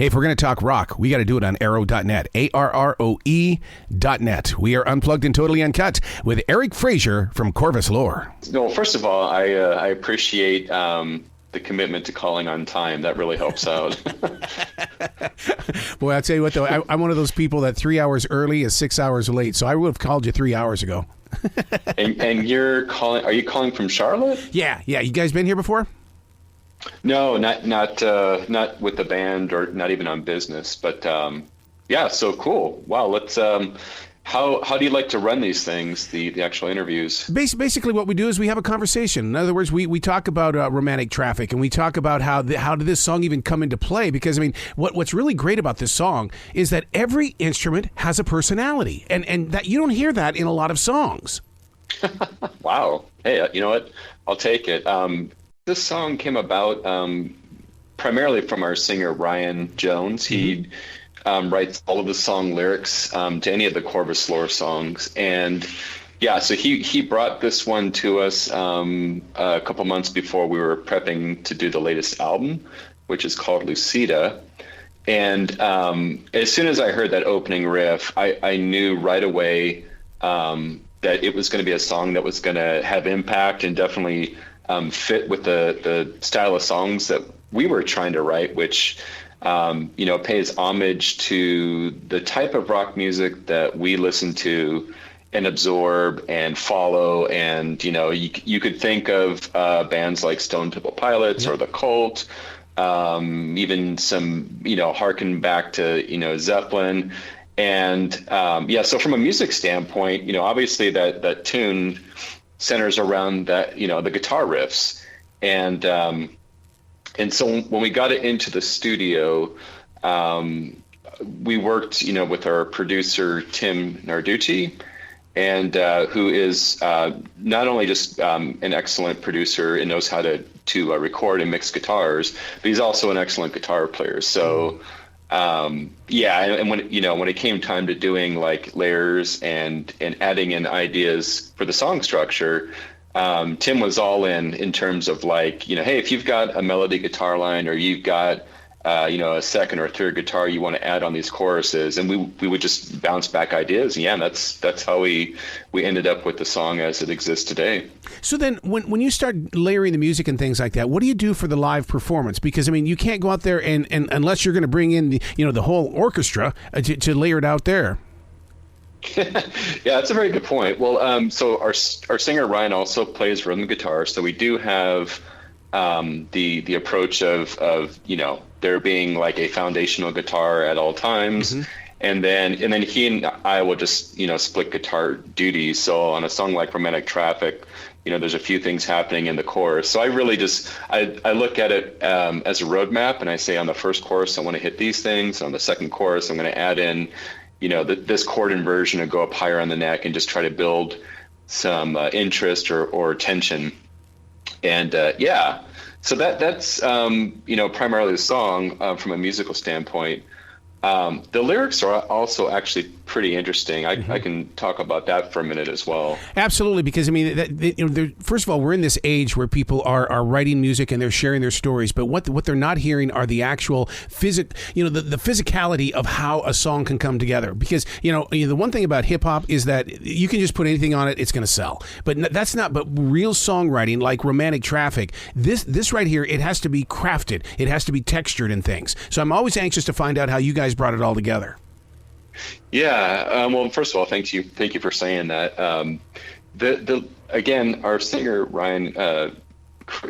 Hey, if we're going to talk rock, we got to do it on arrow.net, ARROE.net. We are unplugged and totally uncut with Eric Frazier from Corvus Lore. No, first of all, I appreciate the commitment to calling on time. That really helps out. Boy, I'll tell you what, though, I'm one of those people that 3 hours early is 6 hours late, so I would have called you 3 hours ago. and you're calling? Are you calling from Charlotte? Yeah. You guys been here before? No, not with the band, or not even on business. But yeah, so cool. Wow, let's. How do you like to run these things, the actual interviews? Basically, what we do is we have a conversation. In other words, we talk about romantic traffic, and we talk about how did this song even come into play? Because, I mean, what's really great about this song is that every instrument has a personality, and that you don't hear that in a lot of songs. Wow. Hey, you know what? I'll take it. This song came about primarily from our singer, Ryan Jones. He writes all of the song lyrics to any of the Corvus Lore songs. And yeah, so he brought this one to us a couple months before we were prepping to do the latest album, which is called Lucida. And as soon as I heard that opening riff, I knew right away that it was going to be a song that was going to have impact and definitely fit with the style of songs that we were trying to write, which pays homage to the type of rock music that we listen to and absorb and follow. And, you could think of bands like Stone Temple Pilots or The Cult, even some, harken back to, Zeppelin. And so from a music standpoint, obviously that tune centers around that, the guitar riffs. And so when we got it into the studio, we worked, with our producer, Tim Narducci, and who is not only just an excellent producer and knows how to record and mix guitars, but he's also an excellent guitar player. So and when it came time to doing like layers and adding in ideas for the song structure, Tim was all in terms of like, hey, if you've got a melody guitar line or you've got a second or third guitar you want to add on these choruses, and we would just bounce back ideas. Yeah, and that's how we ended up with the song as it exists today. So then when you start layering the music and things like that, what do you do for the live performance? Because, I mean, you can't go out there and unless you're going to bring in the whole orchestra to layer it out there. Yeah, that's a very good point. Well, so our singer Ryan also plays rhythm guitar, so we do have the approach of there being like a foundational guitar at all times, and then he and I will just split guitar duties. So on a song like Romantic Traffic, there's a few things happening in the chorus. So I really I look at it as a roadmap, and I say on the first chorus I want to hit these things. On the second chorus I'm going to add in this chord inversion and go up higher on the neck and just try to build some interest or tension. And so that's primarily the song from a musical standpoint. The lyrics are also actually pretty interesting. I can talk about that for a minute as well. Absolutely, because I mean, first of all, we're in this age where people are writing music and they're sharing their stories, but what they're not hearing are the actual the physicality of how a song can come together. Because the one thing about hip hop is that you can just put anything on it, it's going to sell. But that's not. But real songwriting, like Romantic Traffic, this right here, it has to be crafted. It has to be textured and things. So I'm always anxious to find out how you guys brought it all together. Yeah. Well, first of all, thank you for saying that. Again, our singer Ryan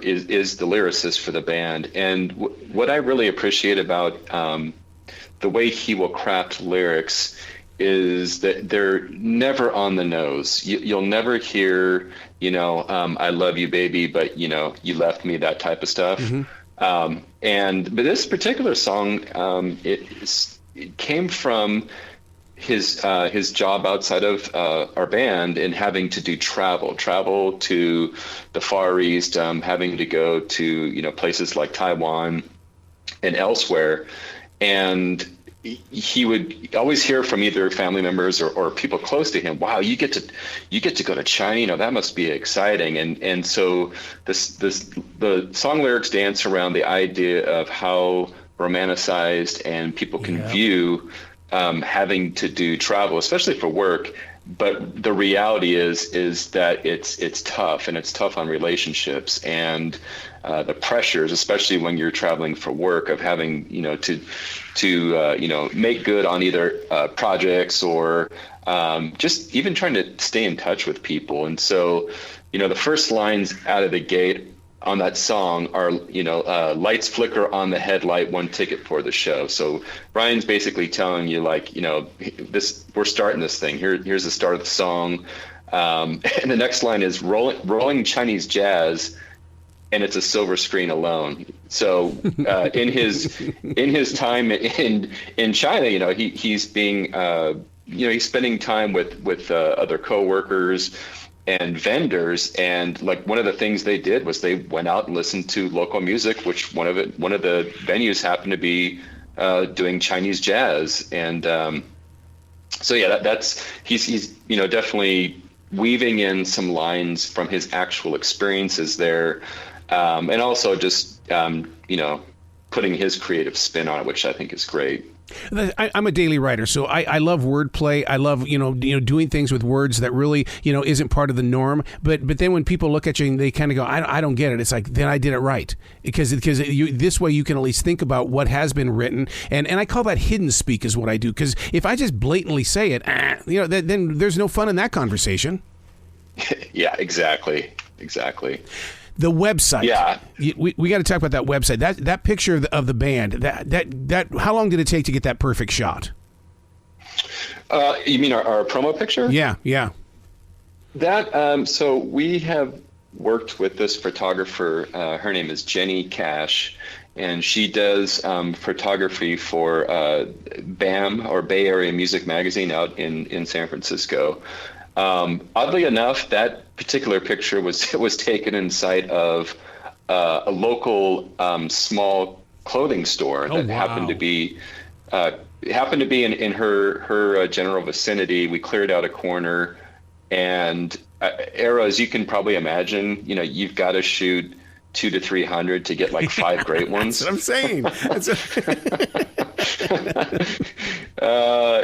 is the lyricist for the band, and what I really appreciate about the way he will craft lyrics is that they're never on the nose. You'll never hear, I love you, baby, but you left me, that type of stuff. But this particular song, it came from his job outside of our band and having to do travel to the Far East, having to go to places like Taiwan and elsewhere, and he would always hear from either family members or people close to him, wow, you get to go to China, that must be exciting. And so the song lyrics dance around the idea of how romanticized, and people can view having to do travel, especially for work. But the reality is that it's tough, and it's tough on relationships and the pressures, especially when you're traveling for work, of having to make good on either projects or just even trying to stay in touch with people. And so, the first lines out of the gate on that song are, lights flicker on the headlight, one ticket for the show. So Ryan's basically telling you, we're starting this thing. Here's the start of the song. And the next line is rolling Chinese jazz, and it's a silver screen alone. So in his time in China, he's being, he's spending time with other coworkers and vendors, and one of the things they did was they went out and listened to local music, which one of the venues happened to be doing Chinese jazz. And so that's he's definitely weaving in some lines from his actual experiences there, and also just putting his creative spin on it, which I think is great. I'm a daily writer, so I love wordplay. I love doing things with words that really isn't part of the norm. But then when people look at you and they kind of go, I don't get it. It's like, then I did it right, because this way you can at least think about what has been written, and I call that hidden speak is what I do. Because if I just blatantly say it, then there's no fun in that conversation. Yeah, exactly. The website. Yeah, we got to talk about that website. That picture of the band. That how long did it take to get that perfect shot? You mean our promo picture? Yeah. That so we have worked with this photographer. Her name is Jenny Cash, and she does photography for BAM, or Bay Area Music Magazine, out in San Francisco. Oddly enough, that particular picture was taken inside of a local small clothing store that happened to be in her general vicinity. We cleared out a corner, and Era, as you can probably imagine, you've got to shoot 200 to 300 to get 5 great ones. That's what I'm saying.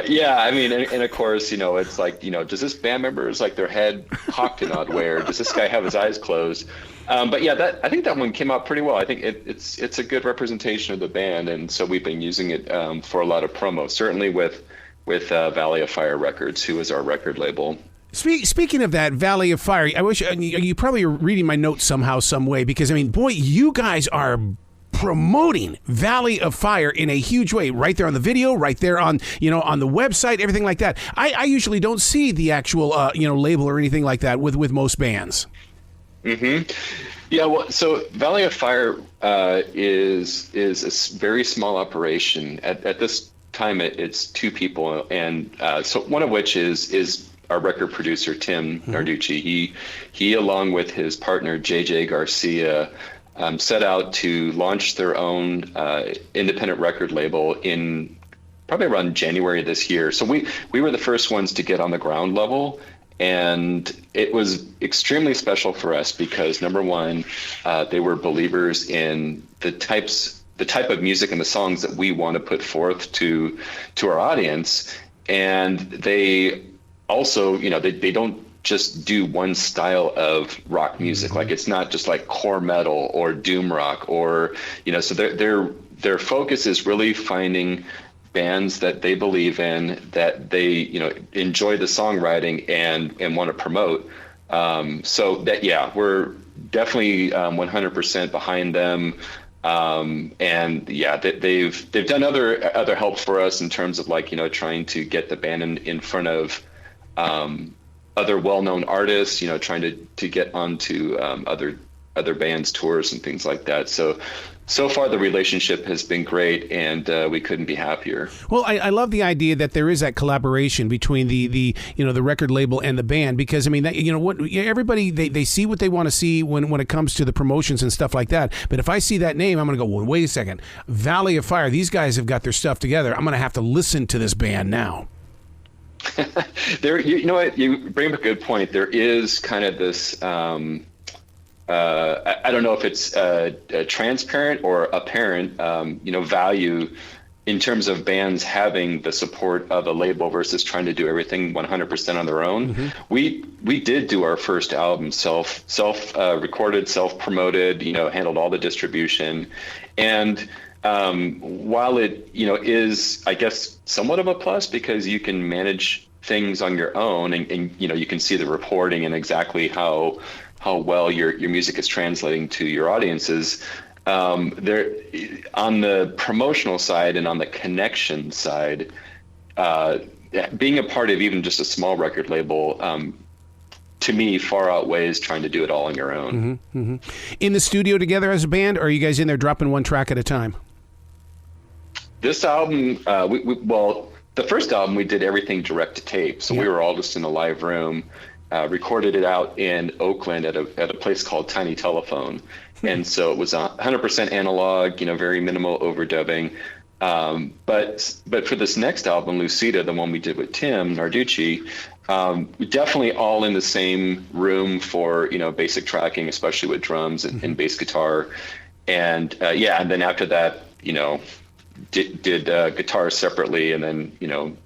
Yeah, I mean, and of course, it's does this band member, is their head cocked in odd way, or does this guy have his eyes closed? But yeah, I think that one came out pretty well. I think it's a good representation of the band, and so we've been using it for a lot of promo, certainly with Valley of Fire Records, who is our record label. Speaking of that, Valley of Fire, I wish you probably are reading my notes somehow, some way, because boy, you guys are promoting Valley of Fire in a huge way, right there on the video, right there on on the website, everything like that. I usually don't see the actual label or anything like that with most bands. Mm-hmm. Yeah, well, so Valley of Fire is a very small operation. At this time, it's 2 people, and so one of which is our record producer, Tim Narducci. He along with his partner JJ Garcia set out to launch their own independent record label in probably around January this year. So we were the first ones to get on the ground level, and it was extremely special for us because, number one, they were believers in the type of music and the songs that we want to put forth to our audience, and they also, they don't just do one style of rock music. It's not just core metal or doom rock, or so their focus is really finding bands that they believe in, that they enjoy the songwriting and want to promote. So that, yeah, we're definitely 100% behind them. And yeah, they've done other help for us in terms of trying to get the band in front of other well-known artists, trying to get onto other bands' tours and things like that. So far the relationship has been great, and we couldn't be happier. Well, I love the idea that there is that collaboration between the record label and the band, because everybody they see what they want to see when it comes to the promotions and stuff like that. But if I see that name, I'm going to go, well, wait a second, Valley of Fire. These guys have got their stuff together. I'm going to have to listen to this band now. You know what? You bring up a good point. There is kind of this I don't know if it's transparent or apparent, value in terms of bands having the support of a label versus trying to do everything 100% on their own. Mm-hmm. We did do our first album self recorded, self-promoted, handled all the distribution. And while it, is, I guess, somewhat of a plus because you can manage things on your own and you can see the reporting and exactly how well your music is translating to your audiences. There, on the promotional side and on the connection side, being a part of even just a small record label, to me, far outweighs trying to do it all on your own. Mm-hmm, mm-hmm. In the studio together as a band, or are you guys in there dropping one track at a time? This album, the first album, we did everything direct to tape. So we were all just in a live room, recorded it out in Oakland at a place called Tiny Telephone. And so it was 100% analog, very minimal overdubbing. But for this next album, Lucida, the one we did with Tim Narducci, we definitely all in the same room for, basic tracking, especially with drums and bass guitar. And and then after that, did guitar separately, and then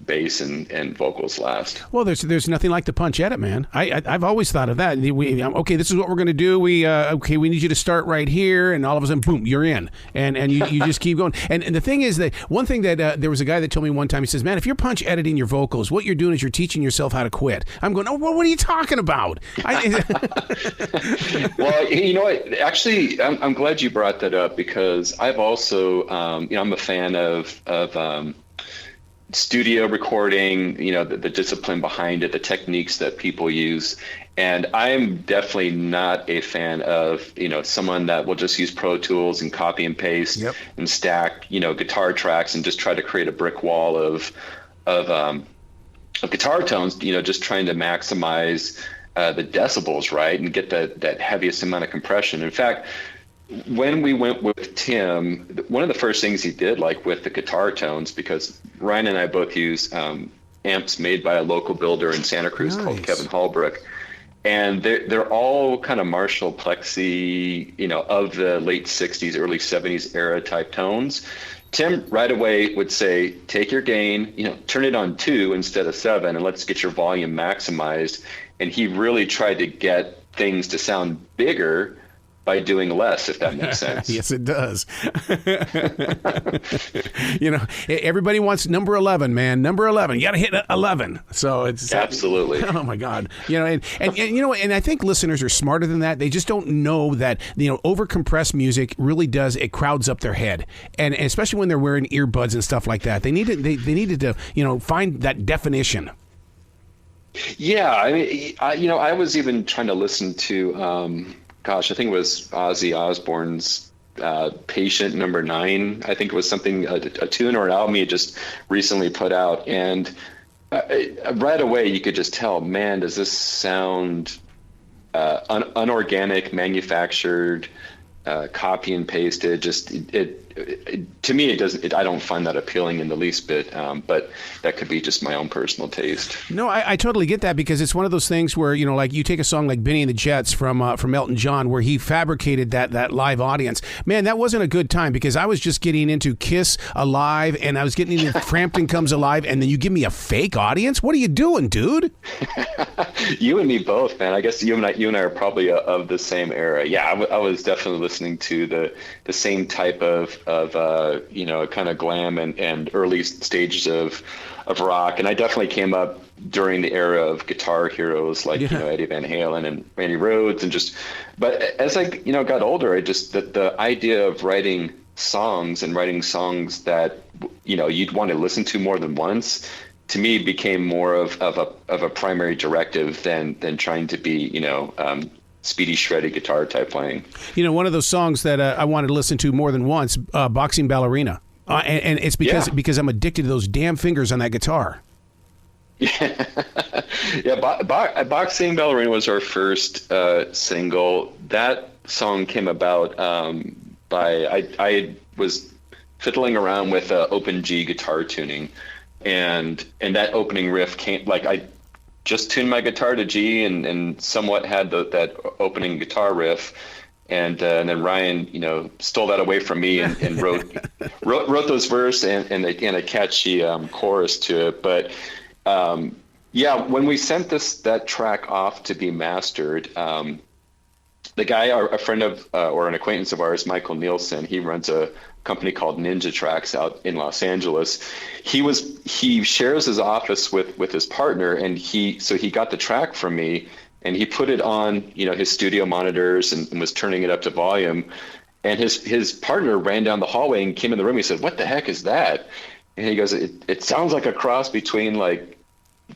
bass and vocals last. Well, there's nothing like the punch edit, man. I've always thought of that. Okay, this is what we're going to do. We need you to start right here, and all of a sudden, boom, you're in, and you just keep going. And the thing is that one thing that there was a guy that told me one time. He says, "Man, if you're punch editing your vocals, what you're doing is you're teaching yourself how to quit." I'm going, "Oh, well, what are you talking about?" Well, what? Actually, I'm glad you brought that up because I've also, I'm a fan of studio recording, the discipline behind it, the techniques that people use. And I'm definitely not a fan of, someone that will just use Pro Tools and copy and paste and stack, guitar tracks and just try to create a brick wall of guitar tones, just trying to maximize the decibels, right, and get that heaviest amount of compression. In fact, when we went with Tim, one of the first things he did, like with the guitar tones, because Ryan and I both use amps made by a local builder in Santa Cruz called Kevin Hallbrook, and they're all kind of Marshall Plexi, of the late 60s, early 70s era type tones. Tim right away would say, take your gain, turn it on 2 instead of 7, and let's get your volume maximized. And he really tried to get things to sound bigger by doing less, if that makes sense. Yes, it does. Everybody wants number 11, man. Number 11. You got to hit 11. So it's absolutely. Oh my God. And I think listeners are smarter than that. They just don't know that over compressed music really does, it crowds up their head, and especially when they're wearing earbuds and stuff like that. They needed to find that definition. Yeah, I was even trying to listen to. I think it was Ozzy Osbourne's Patient number 9. I think it was something, a tune or an album he just recently put out. And right away you could just tell, man, does this sound unorganic, manufactured, copy and pasted? Just to me, it doesn't. I don't find that appealing in the least bit. But that could be just my own personal taste. No, I totally get that, because it's one of those things where like you take a song like Benny and the Jets from Elton John, where he fabricated that live audience. Man, that wasn't a good time, because I was just getting into Kiss Alive, and I was getting into Frampton Comes Alive, and then you give me a fake audience. What are you doing, dude? You and me both, man. I guess you and I are probably of the same era. Yeah, I was definitely listening to the same type of kind of glam and early stages of rock. And I definitely came up during the era of guitar heroes like Eddie Van Halen and Randy Rhoads, but as I got older, the idea of writing songs that you'd want to listen to more than once, to me became more of a primary directive than trying to be speedy shredded guitar type playing. One of those songs that I wanted to listen to more than once, Boxing Ballerina. And it's because I'm addicted to those damn fingers on that guitar. Yeah, Boxing Ballerina was our first single. That song came about I was fiddling around with open G guitar tuning, and that opening riff came, like just tuned my guitar to G and somewhat had that opening guitar riff. And then Ryan, stole that away from me and wrote those verse and a catchy chorus to it. But when we sent that track off to be mastered, the guy, a friend of or an acquaintance of ours, Michael Nielsen, he runs a company called Ninja Tracks out in Los Angeles. He shares his office with his partner, and he got the track from me. And he put it on, his studio monitors and was turning it up to volume. And his partner ran down the hallway and came in the room. He said, "What the heck is that?" And he goes, "It sounds like a cross between like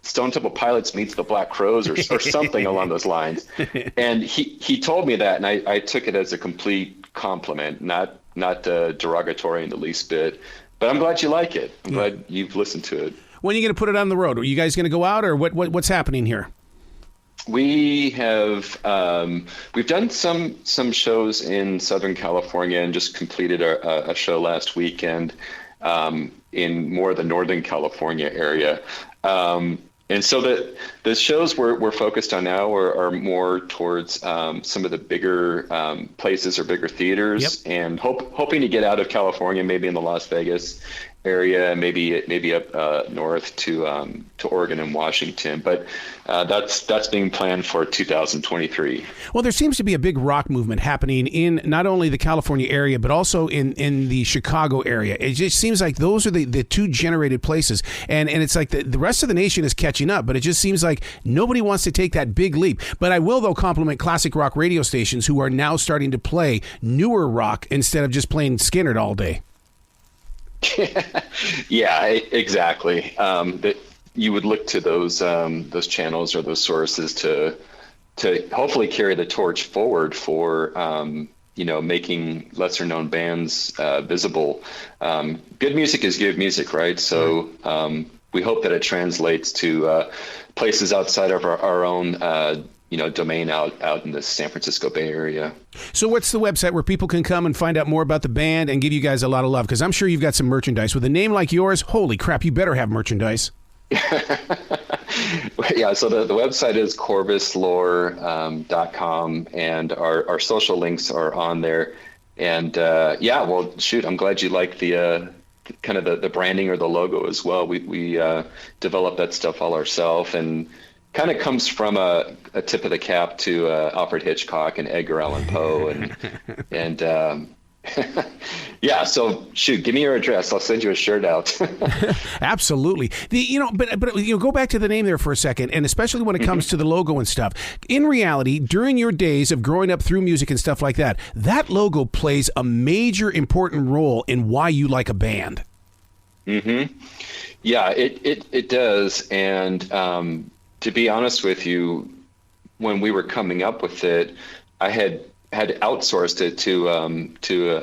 Stone Temple Pilots meets the Black Crowes or something along those lines." And he told me that, and I took it as a complete compliment, not derogatory in the least bit. But I'm glad you like it. I'm glad you've listened to it. When are you going to put it on the road? Are you guys going to go out, or what's happening here? We have we've done some shows in Southern California and just completed a show last weekend in more the Northern California area. And so the shows we're focused on now are more towards some of the bigger places or bigger theaters, and hoping to get out of California, maybe in the Las Vegas area, maybe up north to Oregon and Washington. But that's being planned for 2023. Well, there seems to be a big rock movement happening in not only the California area, but also in the Chicago area. It just seems like those are the two generated places. And it's like the rest of the nation is catching up, but it just seems like nobody wants to take that big leap. But I will, though, compliment classic rock radio stations who are now starting to play newer rock instead of just playing Skynyrd all day. Yeah, exactly. That you would look to those channels or those sources to hopefully carry the torch forward for making lesser known bands visible. Good music is good music, right? So we hope that it translates to places outside of our own domain out in the San Francisco Bay Area. So what's the website where people can come and find out more about the band and give you guys a lot of love? Because I'm sure you've got some merchandise. With a name like yours, holy crap, you better have merchandise. Yeah, so the website is corvuslore.com, and our social links are on there. And well, shoot, I'm glad you like the kind of the branding or the logo as well. We developed that stuff all ourselves, and kind of comes from a tip of the cap to Alfred Hitchcock and Edgar Allan Poe, and yeah. So shoot, give me your address. I'll send you a shirt out. Absolutely. But go back to the name there for a second, and especially when it comes to the logo and stuff. In reality, during your days of growing up through music and stuff like that, that logo plays a major important role in why you like a band. Mm-hmm. Yeah, it does, and to be honest with you, when we were coming up with it, I had outsourced it to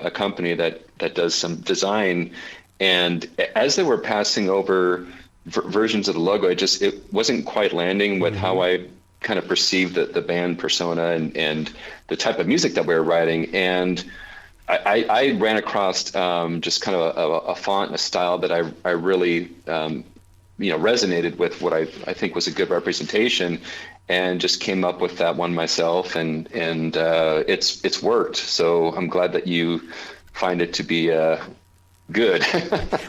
a company that does some design, and as they were passing over versions of the logo, it wasn't quite landing with how I kind of perceived the band persona and the type of music that we were writing. And I ran across just kind of a font and a style that I really resonated with, what I think was a good representation, and just came up with that one myself, and it's worked. So I'm glad that you find it to be good.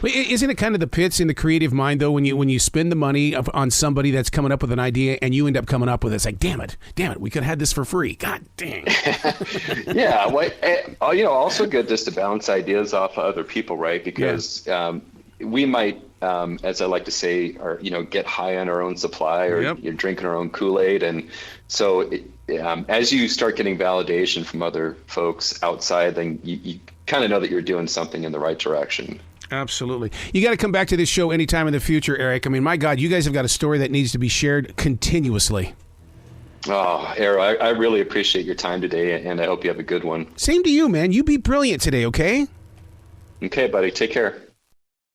Isn't it kind of the pits in the creative mind, though, when you spend the money on somebody that's coming up with an idea and you end up coming up with it? It's like, damn it, we could have had this for free. God dang. Yeah, well, also good just to bounce ideas off of other people, right? Because we might, as I like to say, get high on our own supply, or you're drinking our own Kool-Aid. And so as you start getting validation from other folks outside, then you kind of know that you're doing something in the right direction. Absolutely. You got to come back to this show anytime in the future, Eric. I mean, my God, you guys have got a story that needs to be shared continuously. Oh, Arrow, I really appreciate your time today, and I hope you have a good one. Same to you, man. You be brilliant today, okay? Okay, buddy. Take care.